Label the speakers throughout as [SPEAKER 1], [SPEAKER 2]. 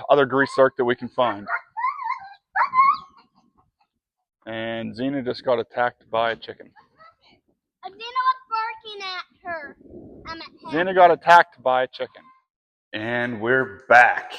[SPEAKER 1] other grease zerk that we can find. And Xena just got attacked by a chicken.
[SPEAKER 2] Xena was barking at her. I'm at him.
[SPEAKER 1] Xena got attacked by a chicken. And we're back.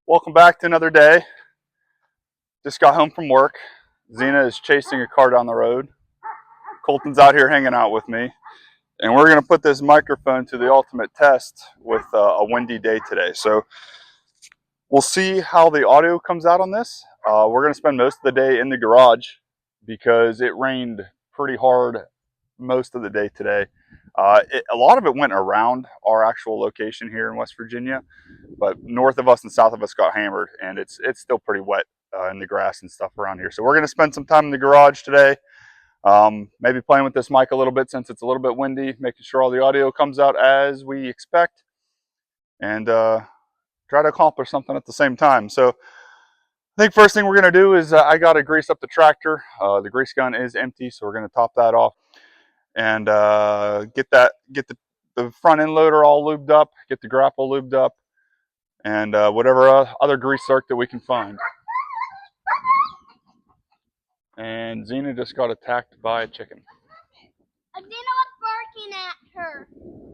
[SPEAKER 1] Welcome back to another day. Just got home from work. Xena is chasing a car down the road. Colton's out here hanging out with me. And we're going to put this microphone to the ultimate test with a windy day today. So we'll see how the audio comes out on this. We're going to spend most of the day in the garage because it rained pretty hard most of the day today. A lot of it went around our actual location here in West Virginia, but north of us and south of us got hammered, and it's still pretty wet in the grass and stuff around here. So we're going to spend some time in the garage today. Maybe playing with this mic a little bit since it's a little bit windy, making sure all the audio comes out as we expect, and try to accomplish something at the same time. So I think first thing we're going to do is I got to grease up the tractor. The grease gun is empty, so we're going to top that off and get the front end loader all lubed up, get the grapple lubed up, and whatever other grease zerk that we can find. And Xena just got attacked by a chicken.
[SPEAKER 2] Xena was barking at her.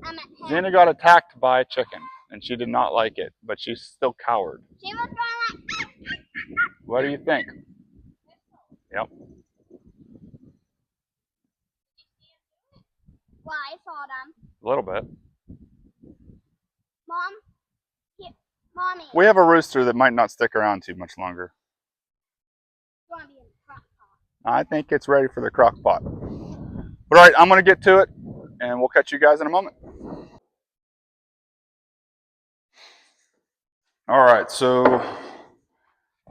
[SPEAKER 2] I'm at him.
[SPEAKER 1] Xena got attacked by a chicken, and she did not like it, but she's still cowered.
[SPEAKER 2] She was going like.
[SPEAKER 1] What do you think? Yep.
[SPEAKER 2] Well, I saw them.
[SPEAKER 1] A little bit.
[SPEAKER 2] Mom, here, Mommy.
[SPEAKER 1] We have a rooster that might not stick around too much longer.
[SPEAKER 2] You want to be in the crock pot?
[SPEAKER 1] I think it's ready for the crock pot. All right, I'm going to get to it, and we'll catch you guys in a moment. All right, so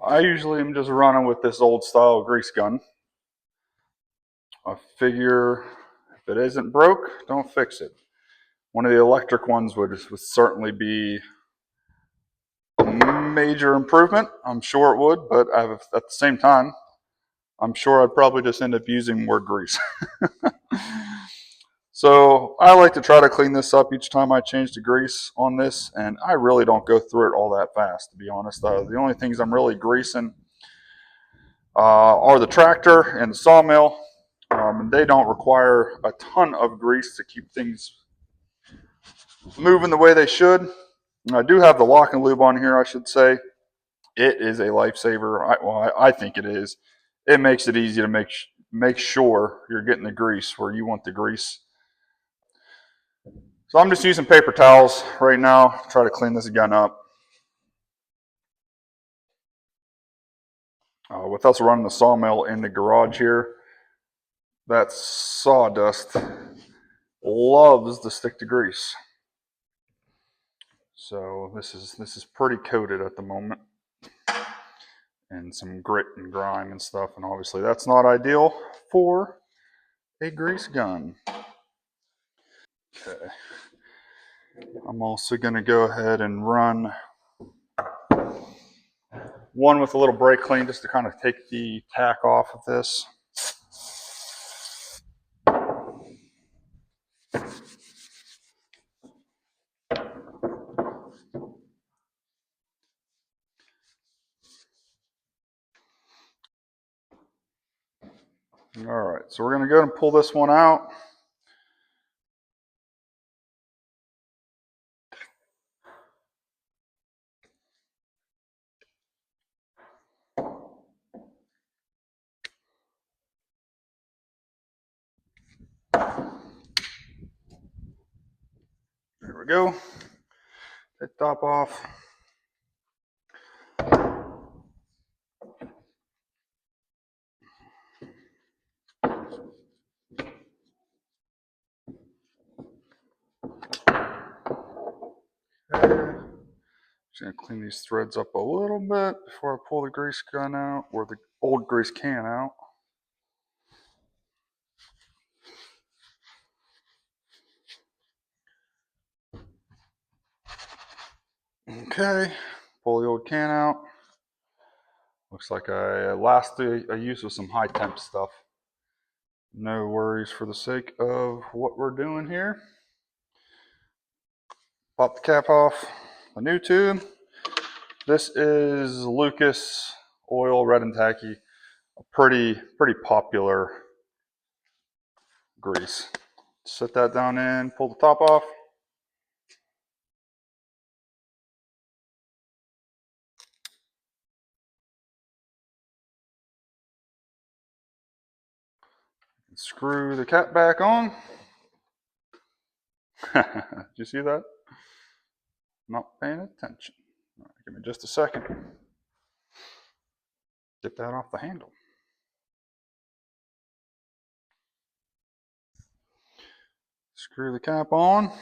[SPEAKER 1] I usually am just running with this old style grease gun. I figure if it isn't broke, don't fix it. One of the electric ones would certainly be a major improvement. I'm sure it would, but at the same time, I'm sure I'd probably just end up using more grease. So I like to try to clean this up each time I change the grease on this, and I really don't go through it all that fast, to be honest. The only things I'm really greasing are the tractor and the sawmill, and they don't require a ton of grease to keep things moving the way they should. I do have the lock and lube on here, I should say. It is a lifesaver. I think it is. It makes it easy to make sure you're getting the grease where you want the grease. So I'm just using paper towels right now to try to clean this gun up. With us running the sawmill in the garage here, that sawdust loves to stick to grease. So this is pretty coated at the moment, and some grit and grime and stuff, and obviously that's not ideal for a grease gun. Okay. I'm also going to go ahead and run one with a little brake clean just to kind of take the tack off of this. All right, so we're going to go ahead and pull this one out. There we go. Take the top off. Okay. Just going to clean these threads up a little bit before I pull the grease gun out, or the old grease can out. Okay, pull the old can out. Looks like last I used was some high temp stuff. No worries for the sake of what we're doing here. Pop the cap off the new tube. This is Lucas Oil Red and Tacky, a pretty popular grease. Set that down in, pull the top off. Screw the cap back on. Did you see that? Not paying attention. All right, give me just a second. Get that off the handle. Screw the cap on.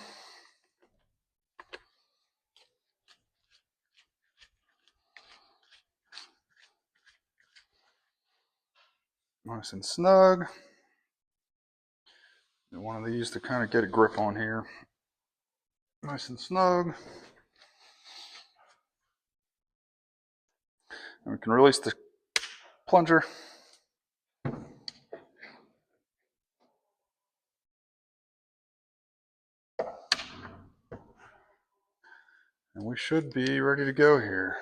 [SPEAKER 1] Nice and snug. One of these to kind of get a grip on here. Nice and snug. And we can release the plunger. And we should be ready to go here.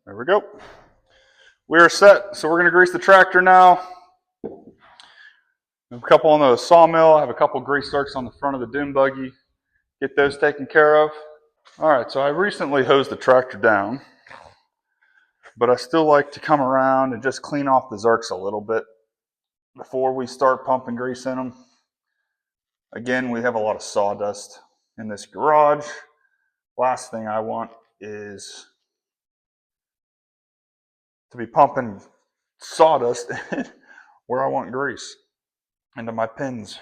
[SPEAKER 1] There we go. We are set. So we're going to grease the tractor now. I have a couple on the sawmill. I have a couple grease zerks on the front of the dune buggy. Get those taken care of. All right, so I recently hosed the tractor down, but I still like to come around and just clean off the zerks a little bit before we start pumping grease in them. Again, we have a lot of sawdust in this garage. Last thing I want is to be pumping sawdust where I want grease into my pins.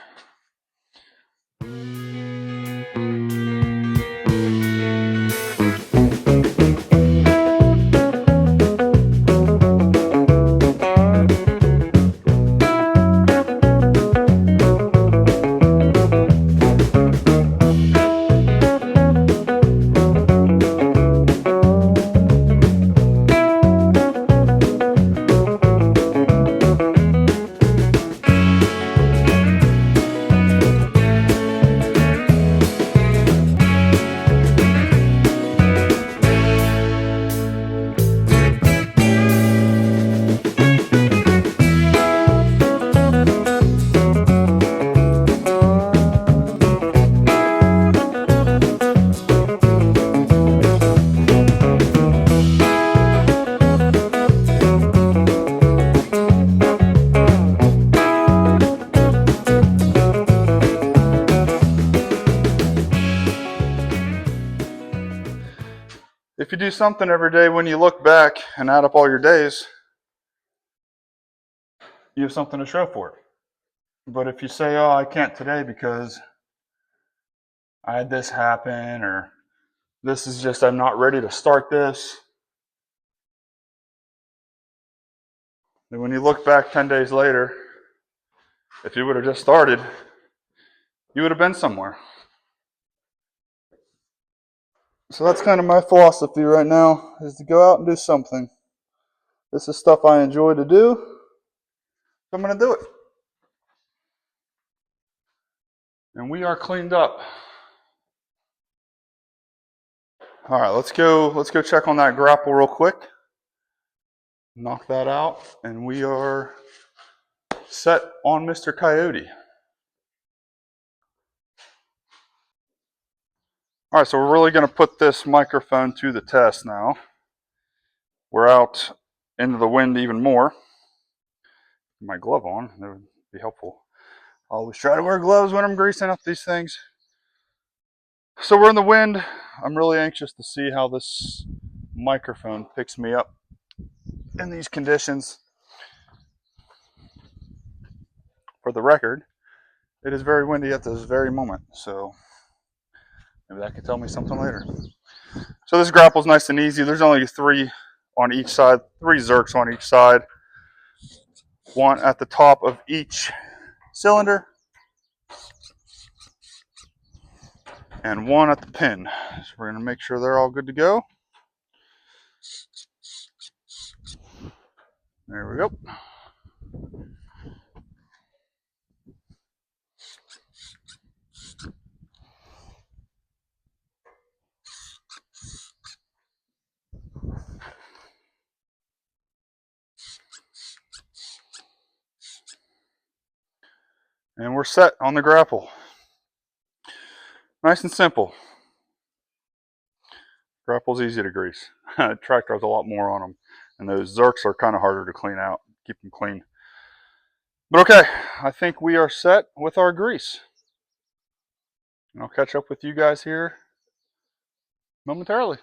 [SPEAKER 1] If you do something every day, when you look back and add up all your days, you have something to show for it. But if you say, oh, I can't today because I had this happen, or this is just, I'm not ready to start this, then when you look back 10 days later, if you would have just started, you would have been somewhere. So that's kind of my philosophy right now, is to go out and do something. This is stuff I enjoy to do, so I'm going to do it. And we are cleaned up. All right, let's go check on that grapple real quick. Knock that out, and we are set on Mr. Coyote. All right, so we're really going to put this microphone to the test now. We're out into the wind even more. My glove on, that would be helpful. I always try to wear gloves when I'm greasing up these things. So we're in the wind. I'm really anxious to see how this microphone picks me up in these conditions. For the record, it is very windy at this very moment, so maybe that could tell me something later. So this grapple's nice and easy. There's only 3 on each side, 3 zerks on each side. 1 at the top of each cylinder, and 1 at the pin. So we're going to make sure they're all good to go. There we go. And we're set on the grapple. Nice and simple. Grapple's easy to grease. Tractor has a lot more on them. And those Zerks are kind of harder to clean out, keep them clean. But okay, I think we are set with our grease. And I'll catch up with you guys here momentarily.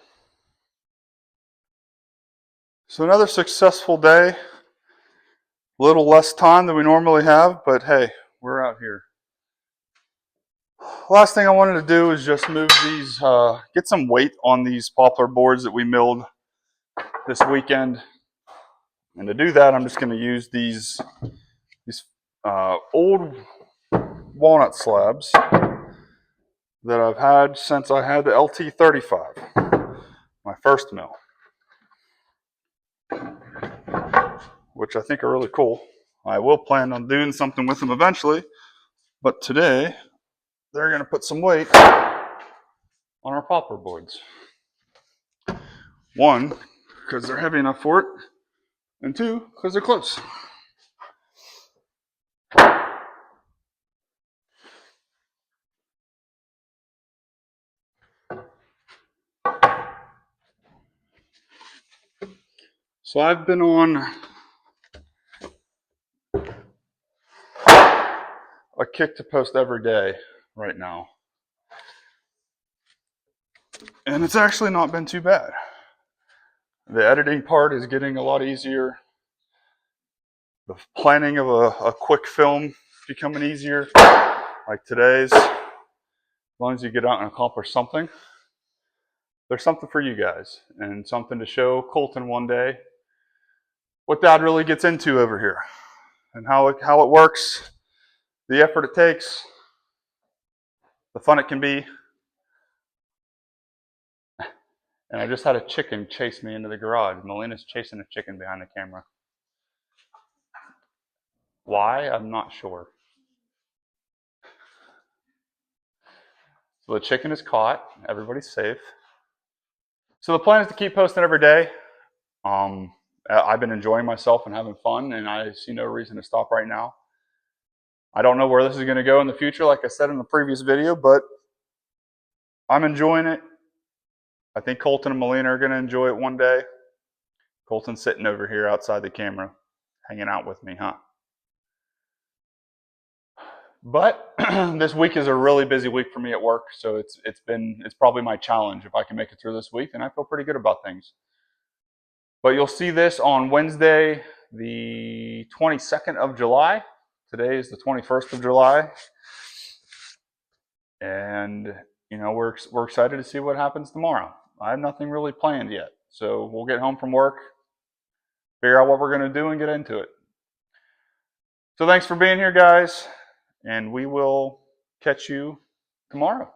[SPEAKER 1] So another successful day. A little less time than we normally have, but hey, we're out here. Last thing I wanted to do is just move these, get some weight on these poplar boards that we milled this weekend. And to do that, I'm just going to use these old walnut slabs that I've had since I had the LT35, my first mill, which I think are really cool. I will plan on doing something with them eventually, but today they're going to put some weight on our poplar boards. One, because they're heavy enough for it, and two, because they're close. So I've been on a kick to post every day right now. And it's actually not been too bad. The editing part is getting a lot easier. The planning of a quick film becoming easier, like today's. As long as you get out and accomplish something, there's something for you guys and something to show Colton one day what Dad really gets into over here and how it works, the effort it takes, the fun it can be. And I just had a chicken chase me into the garage. Melina's chasing a chicken behind the camera. Why? I'm not sure. So the chicken is caught. Everybody's safe. So the plan is to keep posting every day. I've been enjoying myself and having fun, and I see no reason to stop right now. I don't know where this is going to go in the future, like I said in the previous video, but I'm enjoying it. I think Colton and Melina are going to enjoy it one day. Colton's sitting over here outside the camera, hanging out with me, huh? But this week is a really busy week for me at work, so it's probably my challenge. If I can make it through this week, then I feel pretty good about things. But you'll see this on Wednesday, the 22nd of July. Today is the 21st of July. And, you know, we're excited to see what happens tomorrow. I have nothing really planned yet. So we'll get home from work, figure out what we're going to do, and get into it. So thanks for being here, guys. And we will catch you tomorrow.